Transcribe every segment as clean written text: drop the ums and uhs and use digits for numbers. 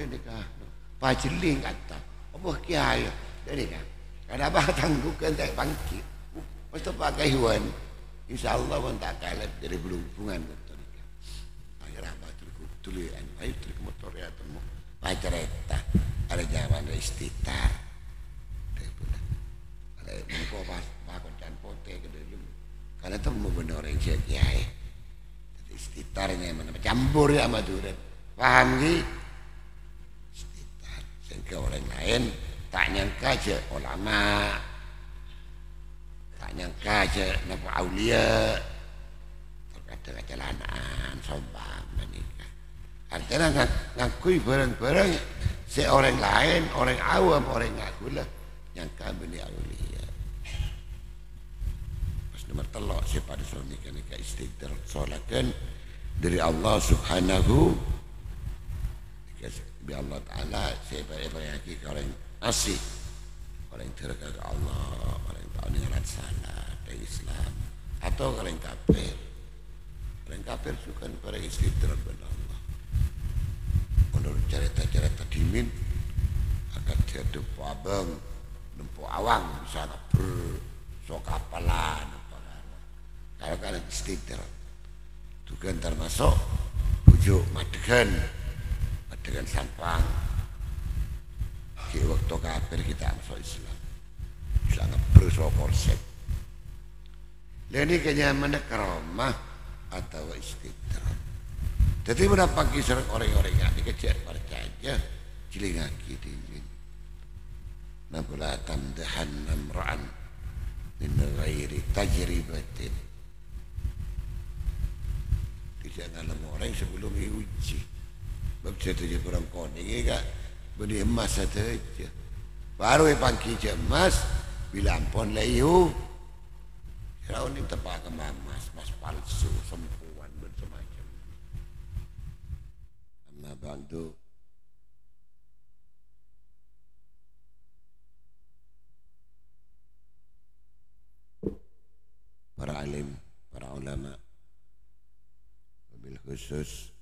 nikah pajeling kata apa kiai dari kan kada batang bukan tak bangkit mesti pakai hewan insyaallah pun tak kalah dari berhubungan betul nikah akhirnya batul tulian ayo trik motor ya temu pacareta ada zaman istitar deh pula ada mengko pas pakocan pote ke dalam karena temu bener orang kiai istitarnya mana campur ya sama duren paham ki istitar sehingga orang lain tak nyangka aja ulama tak nyangka aja napa aulia terkadang kecelakaan sombong menikah artinya ngakui barang-barang si orang lain orang awam orang ngaku lah nyangka beni aulia pas nomor telok si pada suami nikah istighfar solakan dari Allah subhanahu bi Allah ta'ala siapa yang orang asih orang terdekat ke Allah orang tahu dengan salah dari Islam atau orang kafir suka pada istighfar kepada Allah menurut cerita-cerita dimin akan jadi abang nempuh awang bisa bersokapalan kalau kalian istighfar itu kan termasuk bujuk madegan sampang di waktu kafir kita masuk Islam sangat bersokonsep dan ini kenyamanan keramah atau istighfar jadi berapa kisah orang-orang yang dikejar percaya cilingaki dingin nabula tamdahan namra'an min ghairi tajribatin tidak ngalam orang sebelum diuji bagus saja kurang koning ya kak beli emas saja baru pagi emas bila ampun layu kau ni tepak ke mas palsu sempuan bersemacam amma bantu para alim para ulama mobil khusus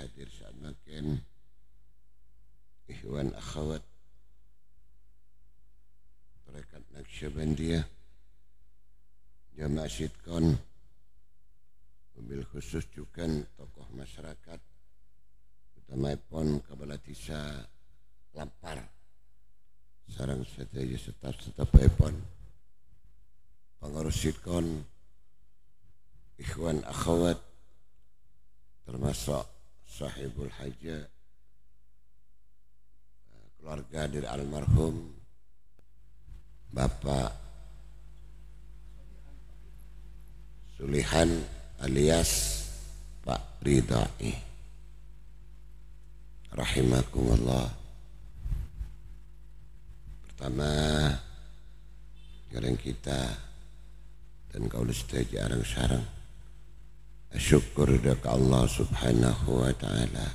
hadir saat makan ikhwan akhwat tarekat Naqsyabandiyah jamaah Sitkon mobil khusus juga tokoh masyarakat utama pon Kabalatisa Lampar sarang saja setap pon pengurus Sitkon ikhwan akhwat termasuk sahibul hajah keluarga dari almarhum Bapak Sulihan alias Pak Ridai rahimakumullah. Pertama jarang kita dan kau setuju arang sarang syukur dekat Allah subhanahu wa ta'ala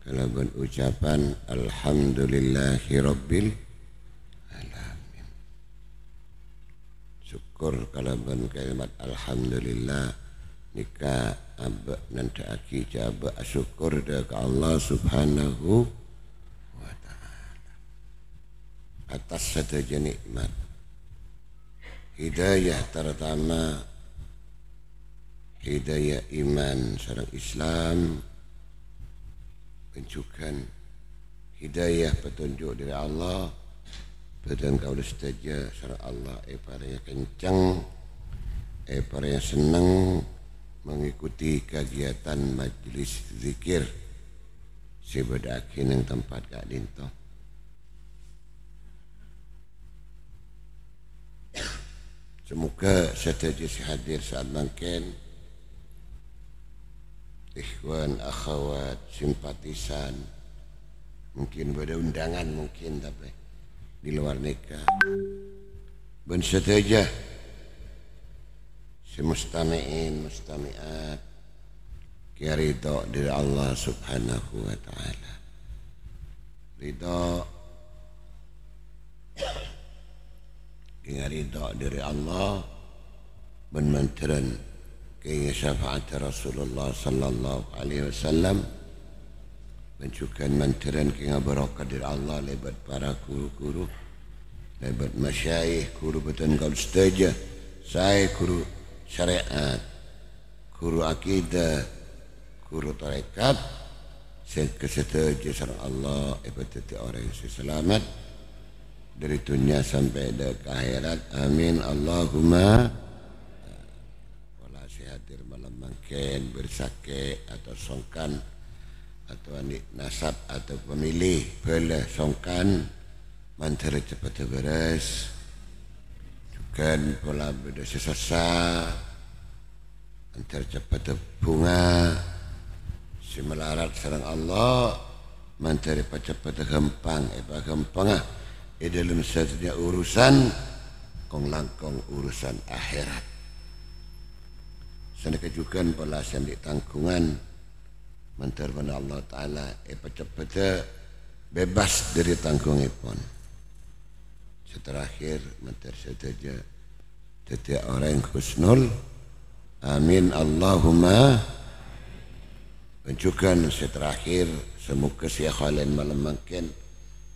kalaban ucapan alhamdulillahi rabbil alamin syukur kalaban kalimat alhamdulillah nikah abba nanti aki jaba syukur dekat Allah subhanahu wa ta'ala atas satu nikmat hidayah terutama hidayah iman sareng Islam pencukan hidayah petunjuk dari Allah dan kau setuju sareng Allah para yang kencang para yang senang mengikuti kegiatan majlis zikir sebadakin yang tempat Kak Dinto semoga setuju hadir saat mungkin ikhwan, akhwat, simpatisan mungkin pada undangan mungkin tapi di luar nikah ben setuju si mustami'in, mustami'at kia ridho dari Allah subhanahu wa ta'ala ridho kia ridho dari Allah ben manteran kaya syafaat Rasulullah sallallahu alaihi wasallam mencukan mantaran kaya barakah dari Allah lebat para guru-guru lebat masyayikh guru betul kau setuju saya guru syariat guru akidah guru tarekat saya kesetuju sareng Allah ibadati orang yang selamat dari dunia sampai ke akhirat amin Allahumma wala hadir malam mangken bersake atau songkan atau anik nasab atau pemilih boleh songkan mantar cepat beres juga pola beda sesasa antar cepat bunga si melarat sareng Allah mantar cepat gampang gampang dalam satunya urusan kong langkong urusan akhirat. Sana kejukan pola sandik tangkungan mentar pada Allah Ta'ala cepet bebas dari tanggungipun. Seterakhir mentar saja setiap orang yang husnul amin Allahumma mencukan seterakhir semoga siakhalin malam makin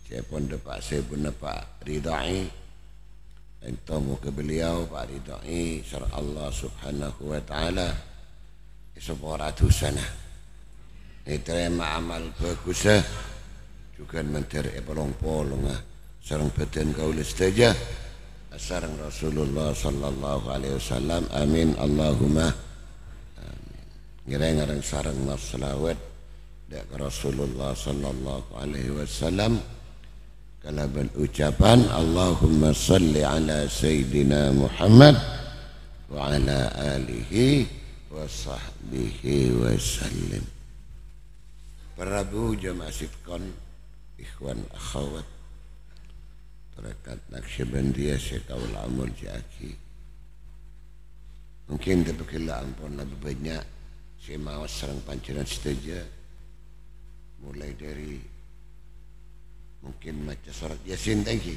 saya pun dapat saya pun dapat ridai entah muka beliau Pak ridai syarah Allah subhanahu wa ta'ala sebuah ratusan ini terima amal bagus juga menteri polong-polong sarang badan kau lestaja sarang Rasulullah sallallahu alaihi wasallam amin Allahumma amin ngereng-ngereng sarang nafsalawat dak Rasulullah sallallahu alaihi wasallam kalaban ucapan Allahumma salli ala Sayyidina Muhammad wa ala alihi wa sahbihi wa sallim. Prabu jamaah sitkon ikhwan akhawat terakat Naqsyabandiyah Syekh Awal Amul Jaki mungkin dapatlah ampun lebih banyak saya mau serang pancaran setuju mulai dari mungkin macam surat Yasin tadi.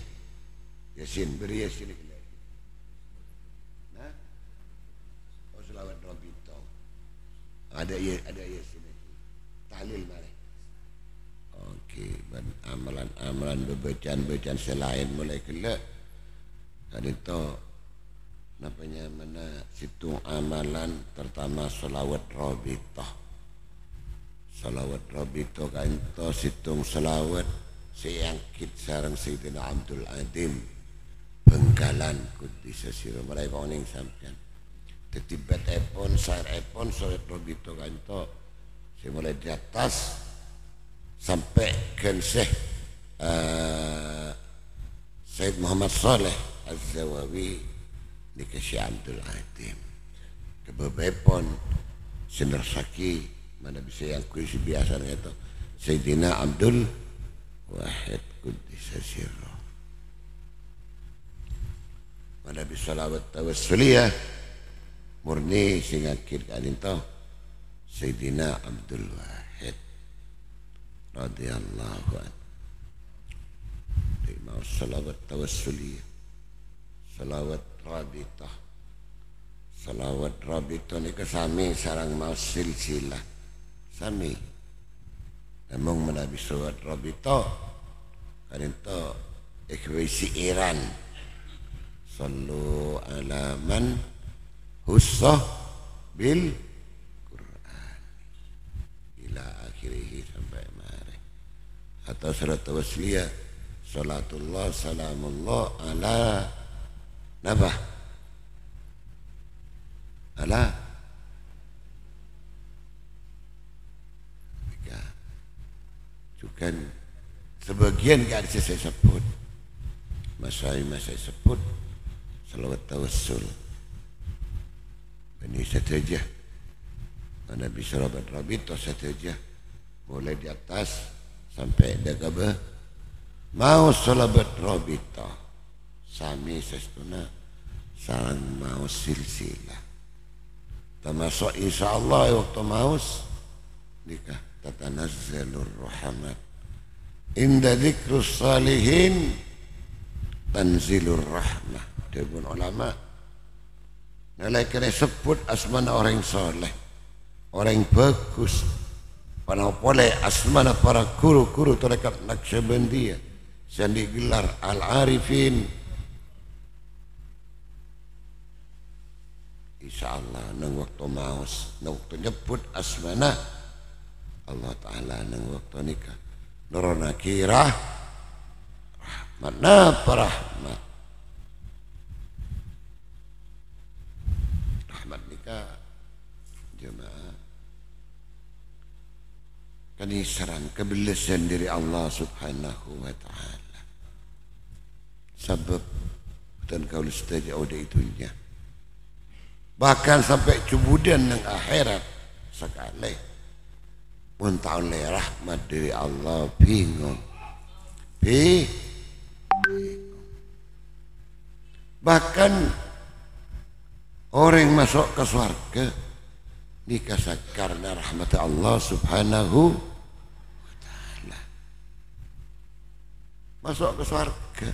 Yasin, beri Yasin lagi. Nah, oh selawat Rabito. Ada Yasin lagi. Tahlil mari. Okey, amalan bacaan selain mulai kelak. Kan itu namanya mana situ amalan pertama selawat Rabito. Selawat Rabito kan itu situng selawat sayangkit sarang Sayyidina Abdul Adim Bengkalan Kudisa Siro mulai koning sampean tetibat epon sair epon soet Robito kanto saya mulai di atas sampai ke Syekh Muhammad Saleh Az-Zawawi di Syekh Abdul Adim kebebepon sinar saki mana bisa yang kuisi biasa itu Sayyidina Abdul Wahid Kudisa Sirro pada bisalawat tawassuliyah murni singakir kalinto Sayyidina Abdul Wahid radhiyallahu anhu di mau salawat tawassuliyah salawat rabitah ni kesami sarang mau silsilah sami emang menabi surat Rabito kan itu ekwisi Iran sallu ala man hussah bil Quran ila akhirih sampai mari atau surat tawasliyah salatullah salamullah ala nabah ala kan sebagian kan saya sebut masai sebut salawat tawassul ini saja mana bisa Rabito saja mulai di atas sampai dagabah mau salawat Rabito sami sestuna sarang mau silsilah termasuk insyaallah waktu maus nikah tatanazzalur rahmat inda dzikrus salihin tanzilur rahmah. Dipun ulama Nalai kena sebut asmana orang soleh, orang bagus. Panapole asmana para guru-guru tarekat Naqsyabandiyah yang digelar Al-Arifin. Insyaallah nang waktu maos, nang waktu nyebut asmana Allah Ta'ala nang waktu nikah nurona kirah rahmat napa rahmat rahmat nikah jemaah kanisaran kebelasan dari Allah Subhanahu wa Ta'ala sebab dan kau setuju ada itunya bahkan sampai kemudian yang akhirat sekali muntah oleh rahmat dari Allah bingung bahkan orang masuk ke surga dikasih karena rahmat Allah Subhanahu wa Ta'ala masuk ke surga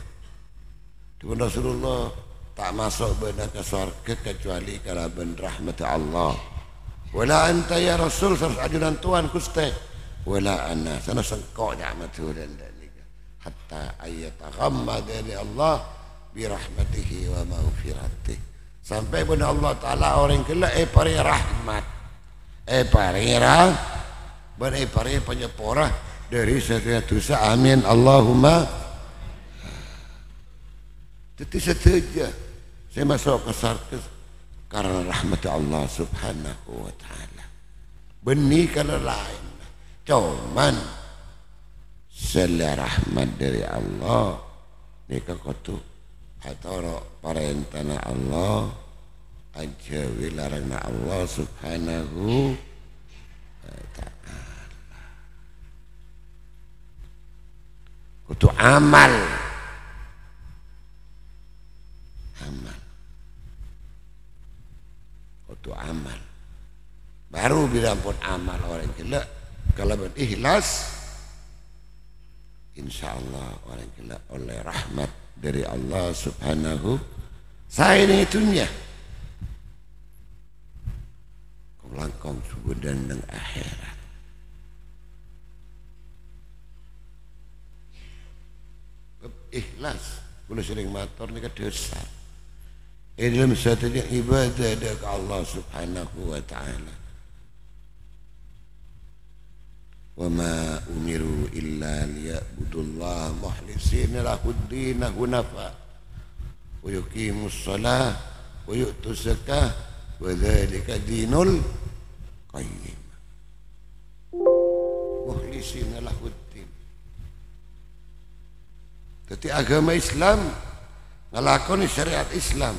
Tuhan Rasulullah tak masuk benar ke surga kecuali karena ben rahmat Allah. Wala anta ya Rasul sarus ajunan Tuhan Gusti. Wala ana sana sengkok nikmat Tuhan dalika. Hatta ayataghammadani Allah bi rahmatihi wa maghfiratih. Sampai benar Allah Taala orang kela pari rahmat. Pari pari penyepora dari setiap dosa. Amin Allahumma. Itu saja. Saya masuk ke surga karena rahmat Allah Subhanahu wa Ta'ala. Benih kalau lain. Cuman setelah rahmat dari Allah nikah kotu atau perintahna Allah aja wilarana Allah Subhanahu wa Ta'ala. Kotu amal itu amal baru bilang pun amal orang gila kalau berikhlas insyaallah orang gila oleh rahmat dari Allah Subhanahu saya ini itunya langkong subuh dan akhirat ikhlas kalau sering matur ini kan dosa dalam satunya ibadah ke Allah Subhanahu wa Ta'ala. Wa ma umiru illa liya'budullaha mukhlisina lahud-din hunafa wa yuqimus shalah wa yu'tuz zakah wa dzalika dinul qayyim. Mukhlisina lahud-din. Jadi agama Islam ngelakoni syariat Islam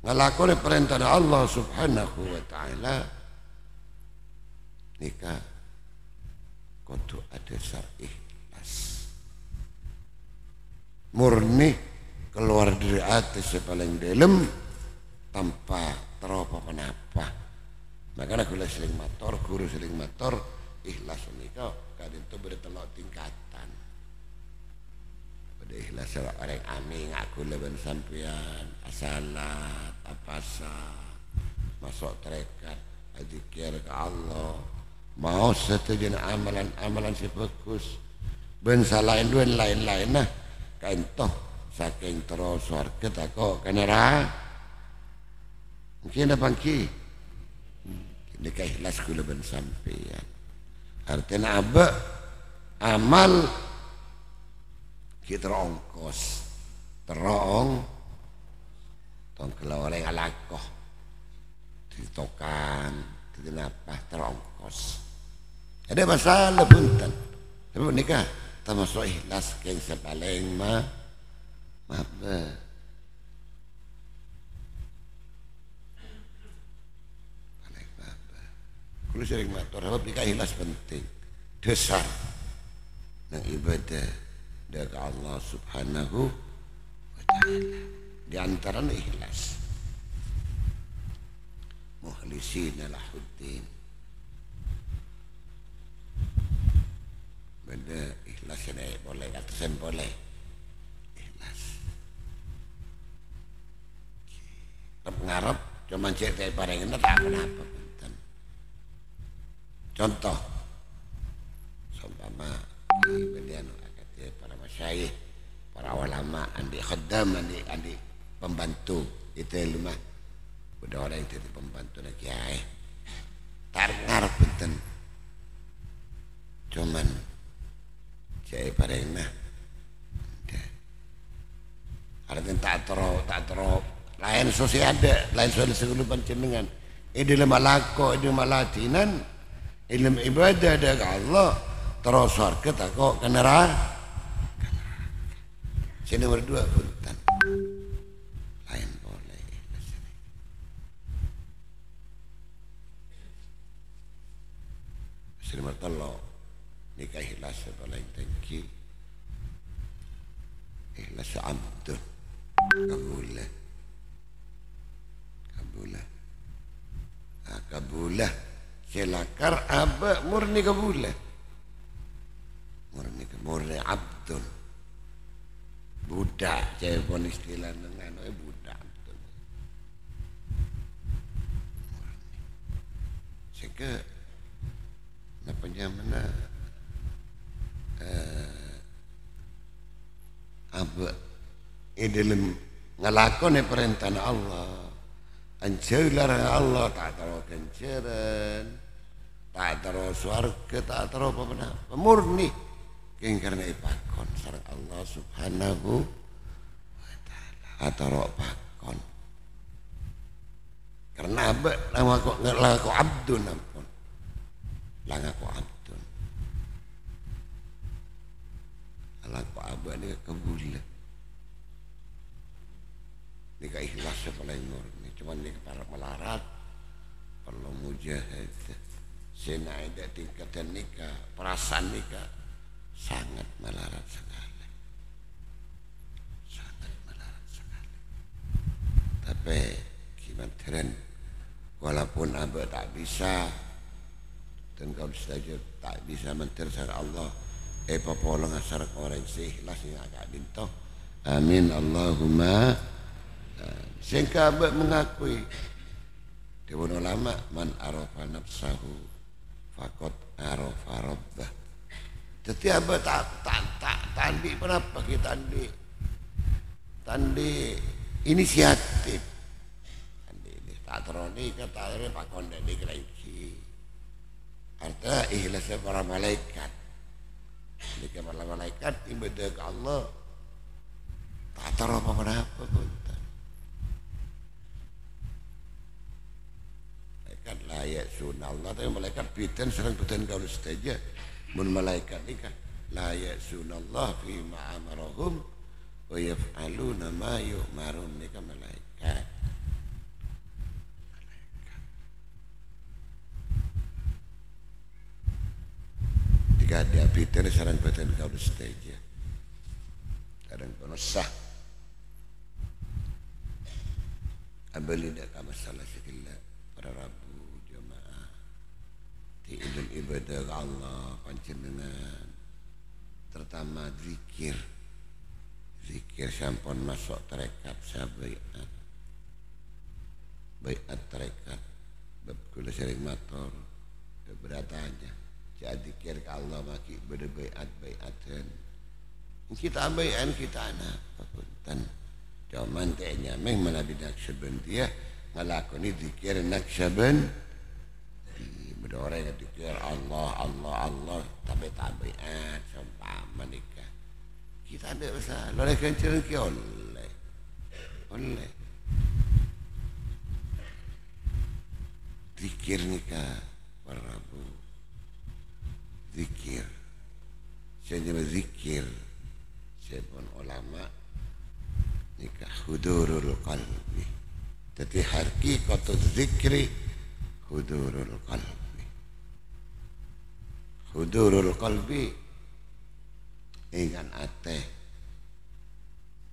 ngelakoni perintah Allah Subhanahu wa Ta'ala nikah kudu ada syar ikhlas murni keluar dari hati sepaling dalam tanpa terapa-apa makanya gula sering matur guru sering matur ikhlas nikah kadang itu bertelok tingkatan pada ikhlas orang amin aku leban sampean asalat apasa masuk terekat adzikir ke Allah mau setuju amalan si bagus ben salain dua lain-lain nah kaintoh saking terus warga tako kenera mungkin ada bangki ini ikhlas kula ben sampean artinya apa amal kita ongkos terong tong kalau orang alakoh ditokan kenapa terongkos ada masalah punten tapi nikah termasuk ikhlas yang sepaling maaf kalau sering matur apa nikah ikhlas penting dasar yang ibadah dari Allah Subhanahu wa Ta'ala di antara ikhlas mukhlisina lahuddin benda ikhlas ini boleh atasan boleh ikhlas ngarep mancik teh parengan tak kenapa punten. Contoh seumpama di belian kata para masyayikh, para ulama, andi khaddam, andi pembantu itu lumah udah orang yang jadi pembantu nak kiai tarngar punten cuman kiai parengna artinya tak terok lain sosial ada lain sosial sebelum panjenengan dalam malako dalam malatinan ilmu ibadah ada ke Allah terus surga tak kok ke neraka. Sini nomor 2 punten lain boleh sini nomor 3 nikah ikhlas paling tinggi ikhlas abdun kabulah selakar aba murni kabulah murni abdun budak cewek pun istilah dengan budak abdun sehingga napanya mana aba dalam ngelakoni perintah Allah anjau larang Allah tak taruh kenceran tak taruh suarga tak taruh apa murni yang karena ipakon sarang Allah subhanahu wa ta'ala taruh pakon karena apa laku abdun ampun langaku abdun laku abad ini kebulah nikah ikhlas paling murni cuman nikah para melarat perlu mujahid senaida tingkatan nikah perasaan nikah sangat melarat sekali tapi gimana walaupun abah tak bisa dan kau saja tak bisa mentir sama Allah papolong asar orang seikhlas yang agak dintoh amin Allahumma sehingga abah mengakui Dewan ulama man arafa nafsahu fakot arafa rabbah jadi abah tak tandi kenapa kita tandi inisiatif tandi ini tak teroni kata ada pak konde di kelaici artinya ikhlasnya para malaikat jika para malaikat ibadah ke Allah tak taruh apa-apa pun malaikat layak sunnah Allah tapi malaikat bidan serang bidan kau saja mun malaikat nikah layak sunnah Allah fi ma'amarahum wa yaf'aluna ma yu'marun nikah malaikat jika dia bidan serang bidan kau saja kadang kono sah abali dak masalah sekila para Rabu jemaah di idul ibadah Allah panjenengan terutama zikir sampun masuk tarekat sabaiat baiat tarekat bab kula sering matur keberataannya jadi zikir ke Allah maki baiatan kita baian kita anak papunten cuman tehnya meh manabi naksaben dia ngelakoni zikir naksaben berdore zikir Allah tapi tabiat seumpama nikah kita ada usah loleh kenceng ki oleh zikir nikah para Rabu zikir saya zikir saya pun ulama nikah hudurul qalbi jadi hakikatul zikri hudurul qalbi ingan ateh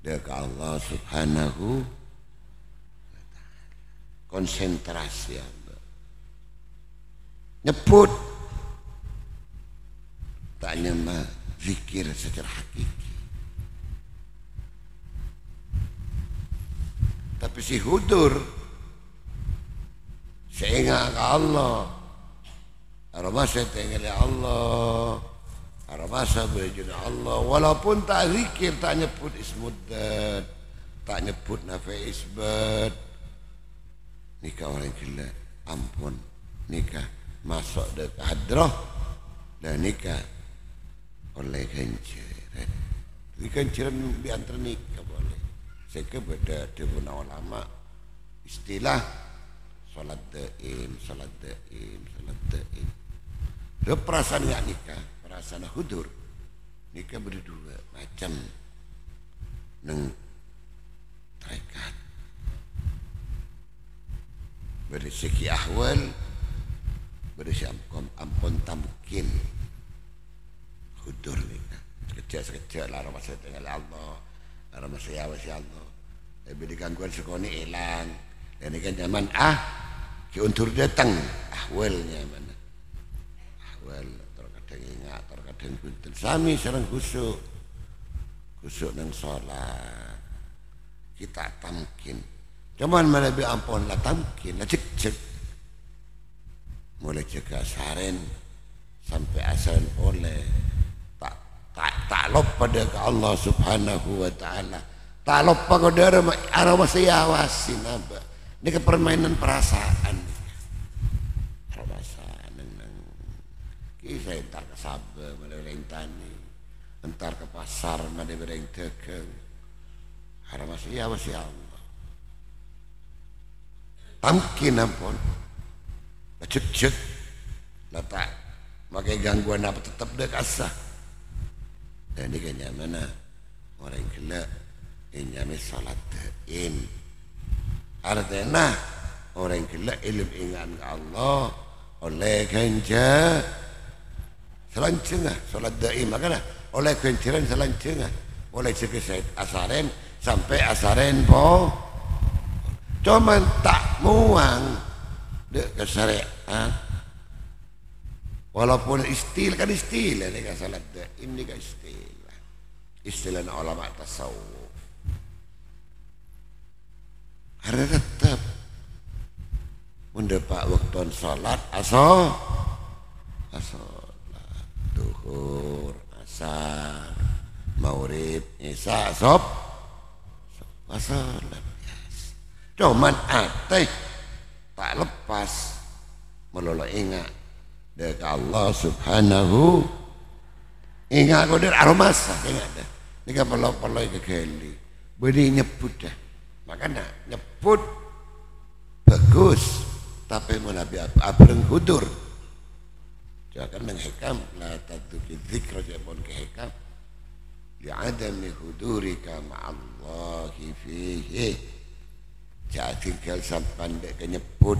deka Allah subhanahu konsentrasi nyebut tak nyembah zikir secara hakiki tapi si hudur seingat ke Allah aramasa tinggal Allah aramasa berjuna Allah walaupun tak zikir tak nyebut ismuddad tak nyebut nafi isbat nikah orang gila ampun nikah masuk dekat hadrah dan nikah oleh kenceran ini kenceran diantar nikah boleh saya kepada dewan ulama istilah salat daim ada perasaan nggak nikah perasaan hudur nikah berdua macam neng tarekat bersegi ahwal bersegi ampun tamkin hudur nikah sekejap lah masa tinggal Allah masa ya Allah lebih digangguan sekoni hilang dan ini kan zaman ki untur datang ahwalnya mana ahwal terkadang ingat terkadang punten sami sareng khusuk nang salat kita tamkin cuman lebih ampun lah tamkin lah cek mulai jaga asaren sampai asaren oleh tak lupa pada ke Allah subhanahu wa ta'ala tak lupa kepada arah masih awasin apa ini ke permainan perasaan perasaan kisah entar ke Sabah meleleng tani entar ke pasar meleleng dagang arah masih awasin Allah tamkin ampun cek letak pakai gangguan apa tetap dekat sah dan ini kan mana orang gila ini salat daim artinya orang gila ilmu ingat ke Allah oleh ganja selancengah salat daim makanya oleh ganjaran selancengah oleh jaga asaren sampai asaren po cuman tak muang dek kesyariat walaupun istilah ini kan salat daim ini kan istilah ulama tasawuf karena tetap mendapat waktu salat asal duhur asar maghrib isya sob salat biasa cuman ateh tak lepas melolo ingat dekat Allah subhanahu ingat kau dari aromasa ingat dah ini kan pelok-pelok kekeli beri nyebut dah makanya nyebut bagus tapi melabi abreng hudur jangan menghekam la tatuki dzikra japon kehekam li'adami hudurika ma'allahi fihi jangan tinggal sampai dek nyebut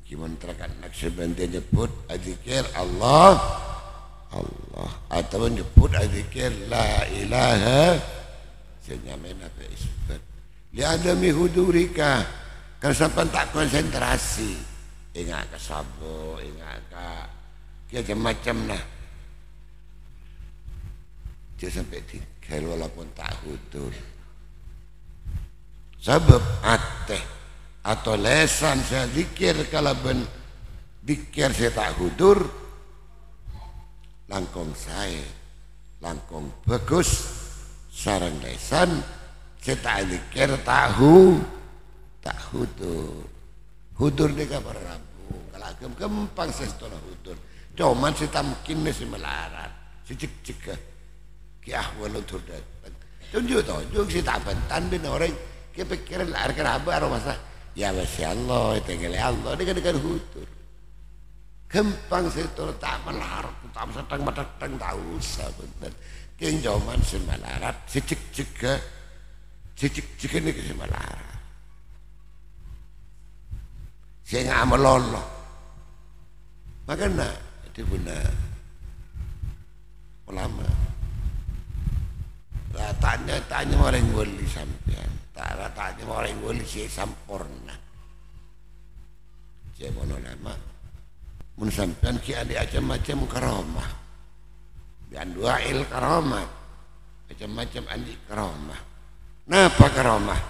gimana terakan nak sebentar nyebut adzikir Allah atau nyebut adzikir la ilaha senyamen apa isbat li'adami hudurika kalau sampai tak konsentrasi ingat ke sabo ingat ke macam-macam lah dia sampai tinggal walaupun tak hudur sebab ateh atau lesan saya zikir kalau ben zikir saya tak hudur langkong saya langkong bagus sarang lesan saya tak zikir tak hudur dia kabar Rabu kalau kempang saya setelah hudur cuman saya tak mungkin masih melarat saya cek kiah walutur datang tunjuk saya tak bentan bin orang kepikiran lahir kenapa arah masa ya masya Allah tinggal Allah dengan hutur gempang situ tak melarat tak sedang tak usah bener keng jaman semalarat cicik ini ke semalarat saya nggak meloloh makanya itu benar ulama tanya orang wali sampean tanya orang wali si sampurna saya mau ulama mun sampean ki ada macam-macam karamah dan dua karamah macam-macam andi karamah napa karamah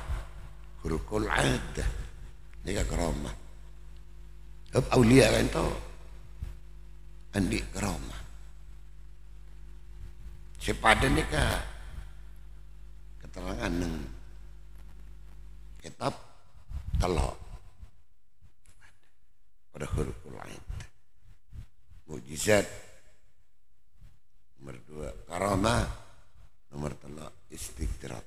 hurukul adah ini karamah Aulia kan to andi karomah. Sepada ni keterangan neng kitab telok pada huruf lain. Mukjizat nomor 2 karamah, nomor 3 istiqrat.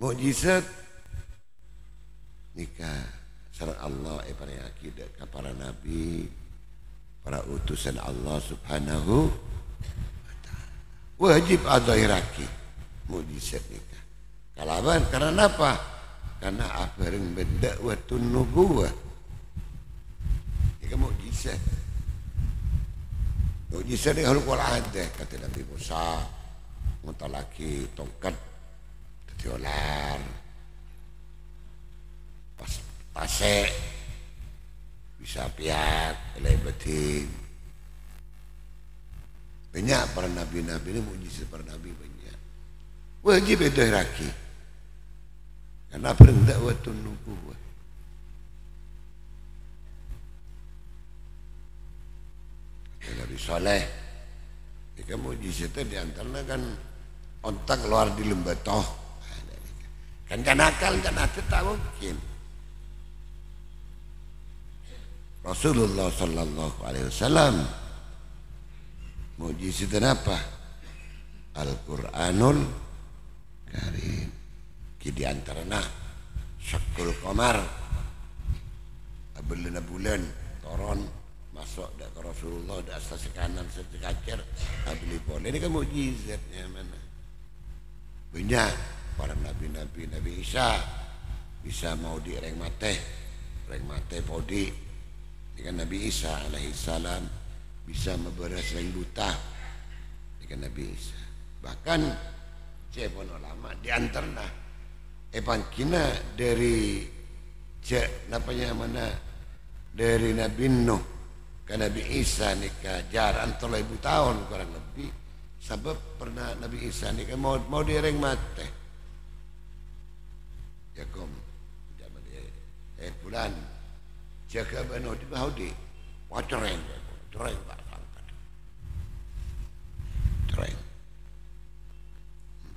Mukjizat nikah sareng Allah paring akidah ka para nabi, para utusan Allah subhanahu wa ta'ala. Wajib adzairaki mukjizat nikah. Kalaban karena apa? Karena abareng benda watun nubuwah. Ini mukjizat. Mukjizat yang halukul ada kata Nabi Musa mutalaki tongkat tiolar pas pasek bisa piat lebetin. Banyak para nabi-nabi ini mukjizat para nabi banyak. Wajib itu raki karena berendak watun nubuwah. Nabi Saleh jika mukjizatnya diantaranya kan ontak keluar di lembah toh kan akal kan hati tak mungkin. Rasulullah sallallahu alaihi wasallam mukjizatnya apa? Al-Quranul Karim. Ki diantaranya syakul qamar abelena bulan toron masuk dak ke Rasulullah dak asas kanan sekacer abli boleh ini kan mukjizatnya mana banyak para nabi-nabi. Nabi Isa bisa mau di reng mate podi ini kan Nabi Isa alaihi salam bisa memberes reng buta ini kan Nabi Isa. Bahkan cepon ulama diantarna pangkina dari napanya mana dari Nabi Nuh ke Nabi Isa nikah jarak 3000 tahun kurang lebih. Sebab pernah Nabi Isa nikah mau direng mate. Ya kom zaman dia bulan jaga bano di bahudi wacereng pak sangkat. Cereng.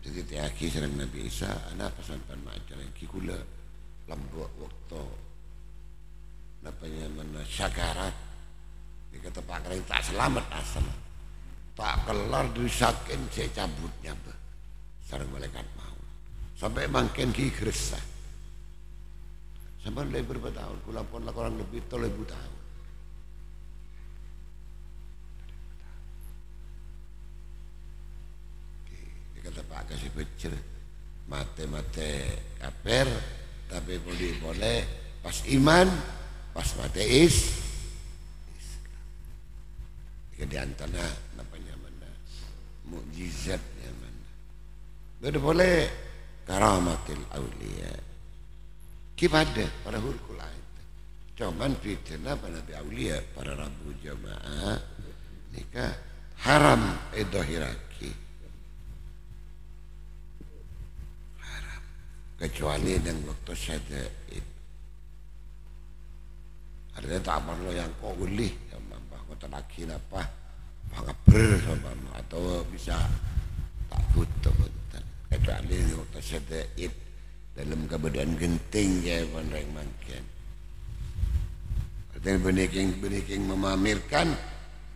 Jadi tiaki serang Nabi Isa anak pesan-pesan macereng kikula lambuk waktu napanya mana syakarat dikata Pak Kering tak selamat asal tak kelar disakin saya cabutnya sareng malaikat maut sampai mangken ki gresah sampai lebih berapa tahun kula pun kurang lebih 3000 tahun. Dikata Pak kasih becer mate kaper tapi boleh pas iman pas mate di antara namanya mana mukjizatnya mana boleh karamatil aulia kepada para hurkul lain cuman fitnah pada nabi aulia para rabu jamaah nikah haram edohiraki haram kecuali dengan waktu syadaid artinya tak perlu yang kau ulih laki apa pangaber sama atau bisa tak butuh punten kecuali waktu syadaid dalam keadaan genting ya panreng mangken artinya benih memamerkan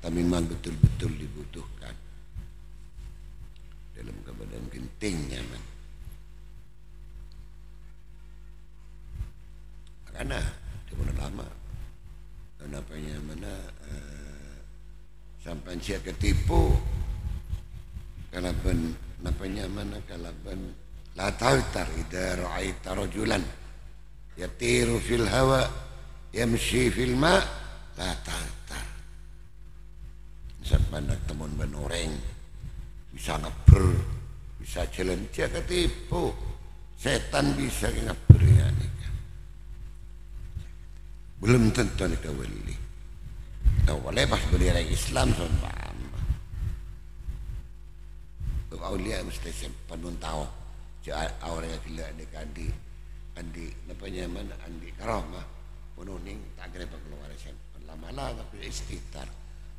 tapi memang betul-betul dibutuhkan dalam keadaan gentingnya karena sudah lama kenapanya mana sampai dia ketipu kalaban napanya mana kalaban la tautar idza ra'aita rajulan yatiru fil hawa yamshi fil ma la tautar sampai nak temun benoreng bisa ngeber bisa jalan dia ketipu setan bisa ngeber ya nikah belum tentu nikah wali. Tahu boleh pas bendera Islam sumpah. Untuk aulia mesti penuh tahu. Orang yang gila dekadi andi napanya mana andi karomah menuning tak kira keluar SMP lama-lama aku istighfar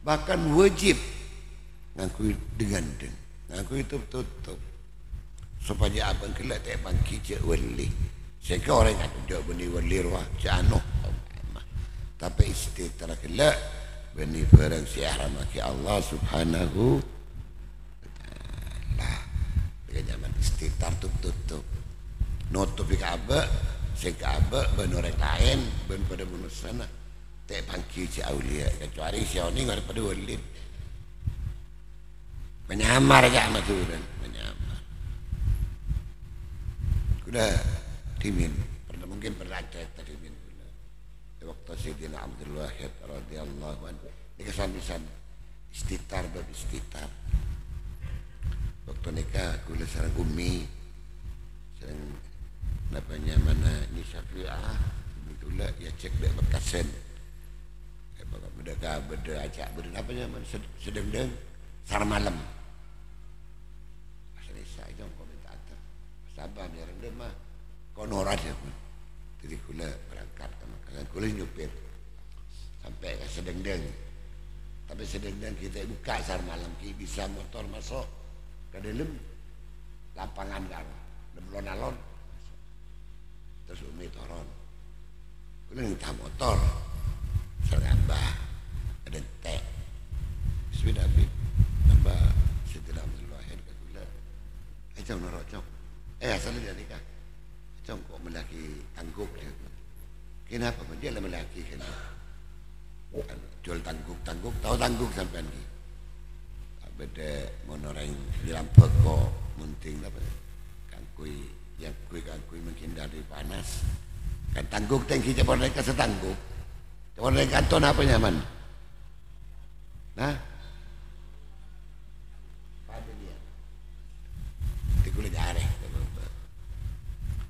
bahkan wajib ngaku dengan ngaku itu tutup supaya abang kelak tak bangki cek wali sehingga orang yang tidak benih wali ruah janoh tapi istighfar kelak benih barang siaran maki Allah subhanahu wa ta'ala dengan zaman istighfar tutup nutup di Ka'bah sehingga Ka'bah ben orang lain ben pada manusia tak bangki cek aulia kecuali siapa ni nggak pada wali menyamar aja sama Tuhan menyamar kuda timin pernah mungkin pernah cerita timin kuda waktu Sayyidina Abdul Wahid radhiyallahu anhu ini kesan-kesan istighfar bab istighfar waktu nikah kuda sareng umi sareng napanya mana ni Syafi'ah itulah ya cek dek bekasen bapak beda acak beda napanya mana sedeng-deng sar malam saya jom komentator sabar ni orang dia mah konoran dia pun jadi kula berangkat kan kula nyupir sampai ke sedeng-deng tapi sedeng-deng kita buka sar malam kita bisa motor masuk ke dalam lapangan kan alon-alon terus umi toron kula minta motor serambah ada teh sudah habis nambah setelah Abdul ke kula jom norok jom asalnya dia nikah jom kok melaki tangguk dia kenapa dia lah melaki kan jual tangguk tahu tangguk sampai ni beda monoreng di lampu kok munting apa kangkui yang kangkui menghindari panas kan tangguk tangki coba mereka setangguk coba mereka kanton apa nyaman nah kulit areh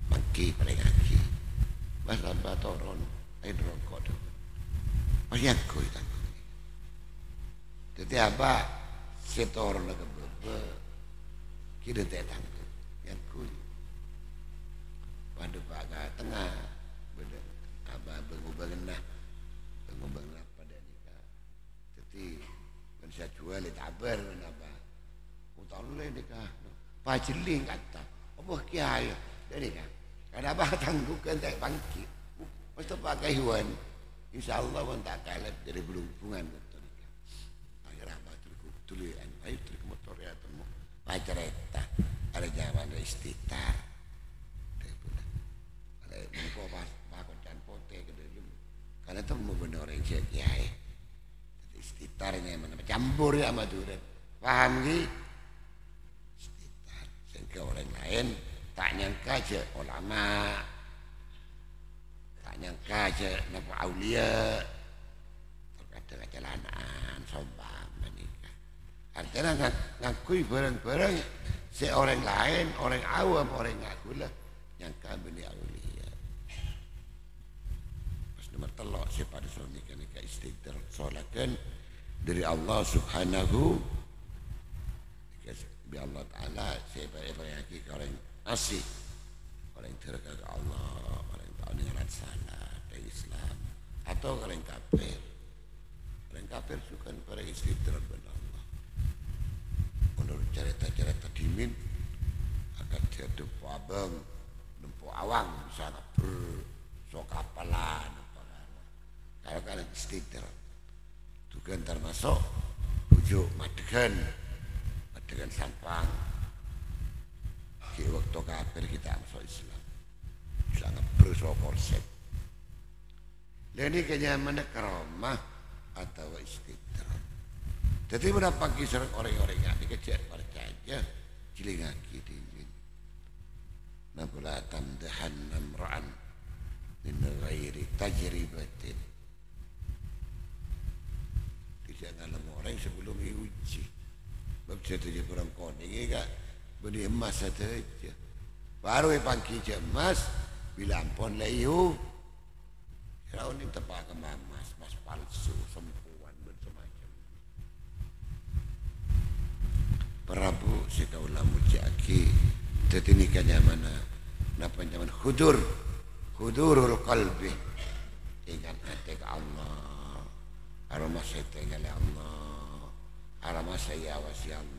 mangki paling aki mas lamba toron air rokok masih aku itu jadi apa setoron nak bebe kira tak tangguh yang kui pada pagar tengah beda abah bengubangenah pada nikah jadi manusia jual itu abar abah utang le nikah pajeling kata apa kiai dari kan kada apa tangguhkan tak bangkit mesti pakai hewan insyaallah pun tak kalah dari berhubungan betul kan akhir apa tulian ayo trik motor ya temu pacareta ada jaman istighfar ada mau pas pakon dan pote ke dalam karena temu benar orang kiai istighfarnya mana campur ya sama Tuhan paham ki ke orang lain tak nyangka je ulama tak nyangka je nampak aulia terkadang kecelakaan sombang menikah artinya ngakui barang-barang seorang lain orang awam orang ngaku lah nyangka beni aulia pas nomor telok siapa suami nikah istighfar solatkan dari Allah subhanahu bi Allah Ta'ala siapa yang orang asik orang terdekat ke Allah orang tahu dengan salah dari Islam atau orang kafir suka pada istighfar kepada Allah menurut cerita-cerita dimin akan jatuh abang nempuh awang bisa bersokapalan kalau kalian istighfar itu kan termasuk bujuk madegan dengan sampang di waktu kafir kita masuk Islam sangat bersokorset dan ini kenyamanan karomah atau istighfar jadi berapa kisah orang-orang yang dikejar percaya cilingaki dingin nabula tamdahan namra'an min ghairi tajribatin tidak ngalam orang sebelum diuji sebab saya jadi kurang koning ini kak beri emas saja baru pangki emas bila ampun layu kalau ini tepak ke mas palsu sempuan bersemacam Prabu si kaulah mujaki jadi nikahnya mana napa zaman hudur hudurul qalbi ingat hati ke Allah arama setengah Allah arama saya wasi Allah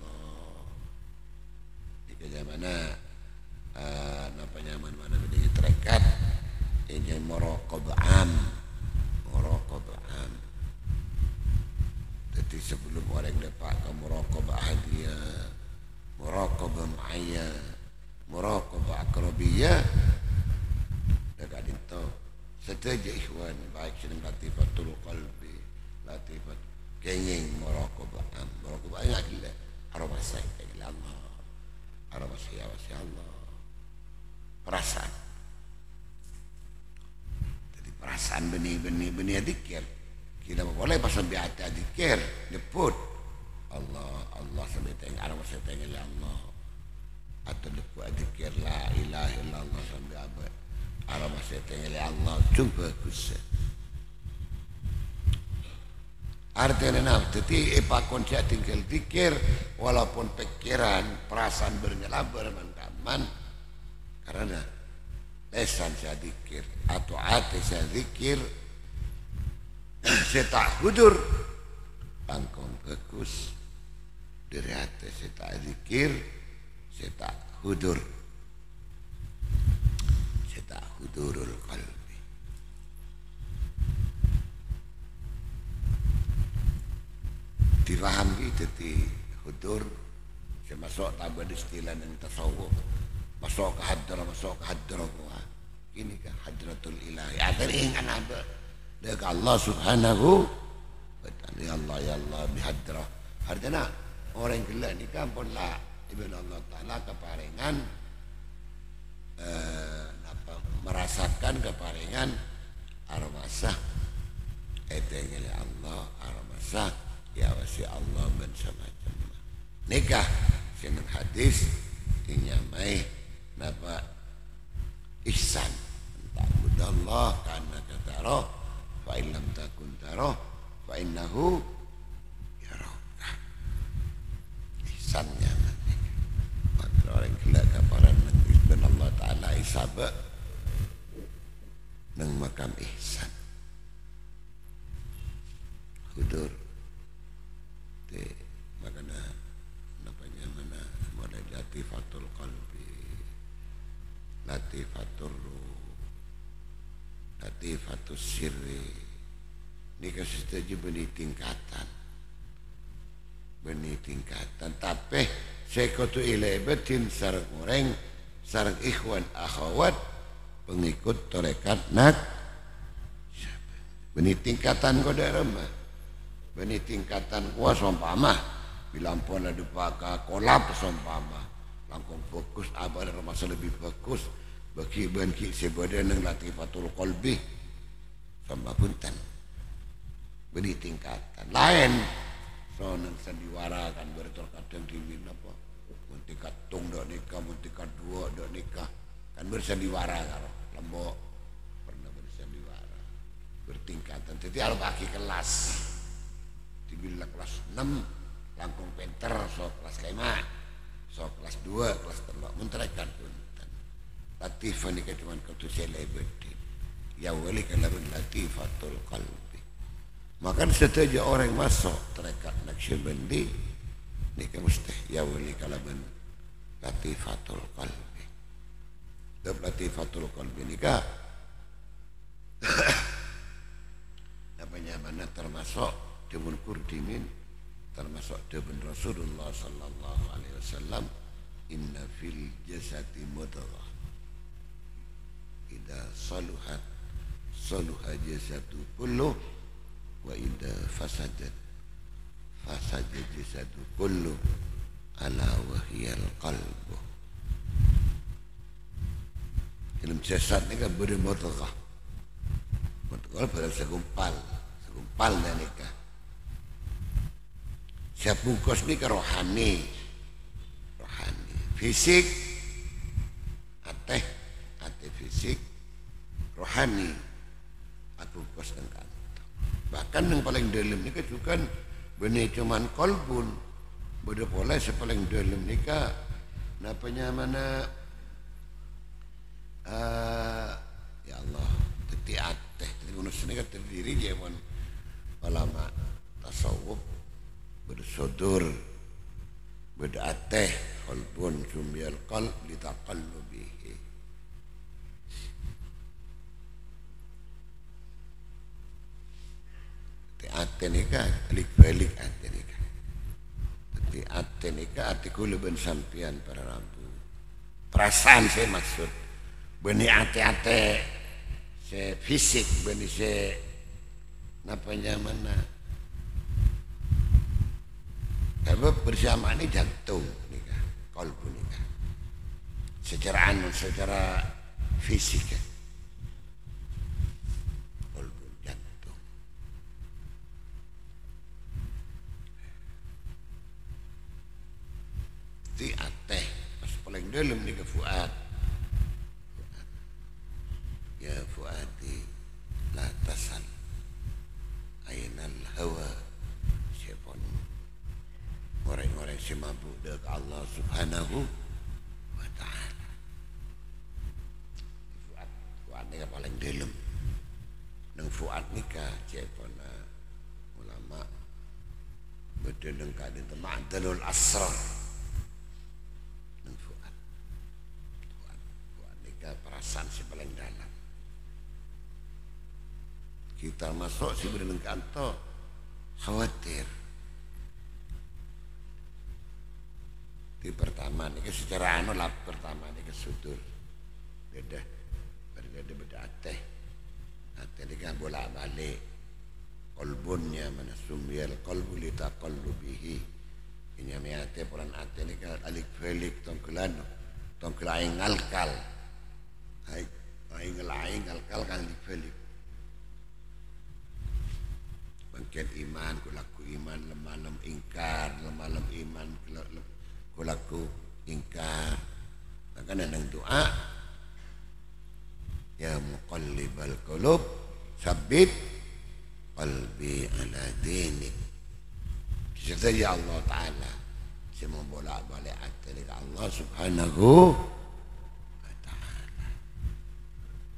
di mana napa nyaman mana menjadi terikat ini muraqabah am jadi sebelum orang dapat ke muraqabah dia muraqabah ma'aya muraqabah akrabiyah dekat itu setuju ikhwan baik sedang latifatul qalbi latifat kenging muraqabah am muraqabah ingat gila arwah saya Allah arwah saya Allah perasaan jadi perasaan benih dikir kita boleh pasal biata dikir nyebut Allah sampai tengah arwah saya tengah Allah atau lepas dikir la ilaha illallah sampai abad arwah saya tengah Allah jumpa kusah artinya jadi ipakon saya tinggal dikir walaupun pikiran perasaan bernyelabar man karena lesan saya dikir atau hati saya dikir saya tak hudur langkong kekus dari hati saya tak dikir saya tak hudur hudurul qalbi difahami jadi hudur saya masuk tabah istilah yang tasawuf masuk ke hadrah ini ke hadratul ilahi ada ingat apa dekat Allah subhanahu wa ta'ala ya Allah bihadrah artinya orang gila ni kan pun lah ibn Allah ta'ala keparingan merasakan keparingan arwasah etengil Allah arwasah ya wasi Allah dan semacam nikah senang hadis inyamai napa ihsan ta'budallah kana kataro fa in lam takun taro fa innahu yaraka ihsannya maka orang gila kaparan ibn Allah ta'ala isaba nang makam ihsan hudur de makana napanya mana mulai latifatul qalbi latifatul ruh latifatul sirri ini kasih saja benih tingkatan tapi sekotu ilaibatin sarang orang sarang ikhwan akhwat pengikut tarekat nak benih tingkatan kau daerah mah benih tingkatan kuas sompama bila ampun ada pakai kolap sompama langkong fokus abad masa lebih fokus bagi banki sebadan yang latifatul qalbi sama punten benih tingkatan lain so nang sandiwara kan berterkadang dingin apa tingkat tung dok nikah tingkat dua dok nikah kan bersandiwara karo lembok pernah bersandiwara bertingkatan jadi harus bagi kelas dibilang kelas 6 langkung penter so kelas 5 so kelas 2 kelas 3 menterakan punten latifah ni cuma kau selebriti ya wali kalabun latifatul qalbi maka setiap orang masuk terekat Naqsyabandi ni mesti ya wali kalabun latifatul qalbi dap latifatul qalbi ni ka namanya mana termasuk demun kurdimin termasuk demun Rasulullah sallallahu alaihi wasallam inna fil jasadi mudghah idza saluhat saluha jasadu kullu wa idza fasadat fasada jasadu kullu ala wa hiyal qalbu dalam jasad ni kan bermudghah mudghah pada segumpal dan nikah siap bungkus ni ke rohani fisik ate fisik rohani aku bungkus dan kantong bahkan yang paling dalam ni juga benih cuman kolbun beda pola sepaling dalam ni namanya mana ya Allah teti ateh ngono sini kan terdiri jaman ulama tasawuf bersudur berdateh qalbun sumyal qalb litaqallubihi te ate nika alik balik ate nika te ate nika ati kula ben sampean para rampu perasaan saya maksud benih ate-ate se fisik benih se napanya mana tapi bersama ini jantung nikah kalbu nikah secara fisik ya kalbu jantung di ateh pas paling dalam nikah fuad ya fuadi la tasal ainal hawa syaitan orang-orang si mabuk dengan Allah subhanahu wa ta'ala fuad ni paling dalam nang fuad nikah syaitan ulama betul nang kadin ma'dalul asrar nang fuad nikah perasaan si paling dalam kita masuk si berenang kantor khawatir di pertama nih secara lah pertama nih sudur beda ateh ini kan bolak balik kolbunnya mana sumyal kolbu lita kolbubihi ini ate peran ate ini kan alik felik tongkelaing ngalkal aing ngalkal kan alik felik bangkit iman kulaku iman lemalam ingkar lemalam iman kulaku ingkar maka nang doa ya muqallibal qulub sabbit qalbi ala dinik kita ya Allah Ta'ala semua bolak-balik hati dengan Allah subhanahu wa ta'ala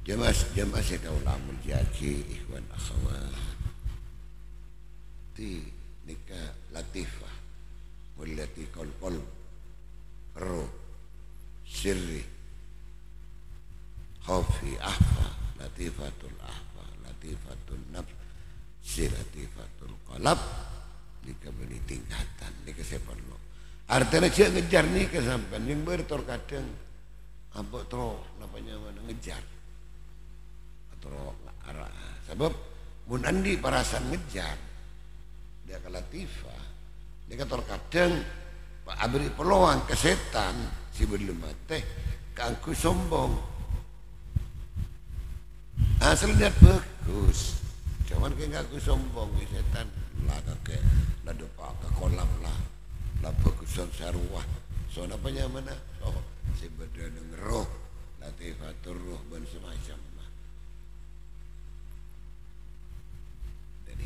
jamaah saya kaulamul jaji ikhwan akhwat di nikah latifah mulati qalb roh sirri khawfi ahfa latifatul ahfa latifatul nafs si latifatul qalab nikah beri tingkatan nikah saya perlu artinya saya ngejar nikah sampai yang bertor kadang apa terus namanya mana ngejar atau arah sebab mun andi perasaan ngejar dia ke latifah dia kata kadang beri peluang ke setan si belum mati keangku sombong aslinya bagus cuman kayak aku sombong setan lah kakek lah dopa ke kolam lah bagusan sarwah so apanya mana so si badan roh latifatur roh dan semacam jadi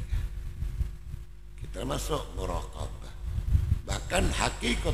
kita masuk muraqabah bahkan hakikat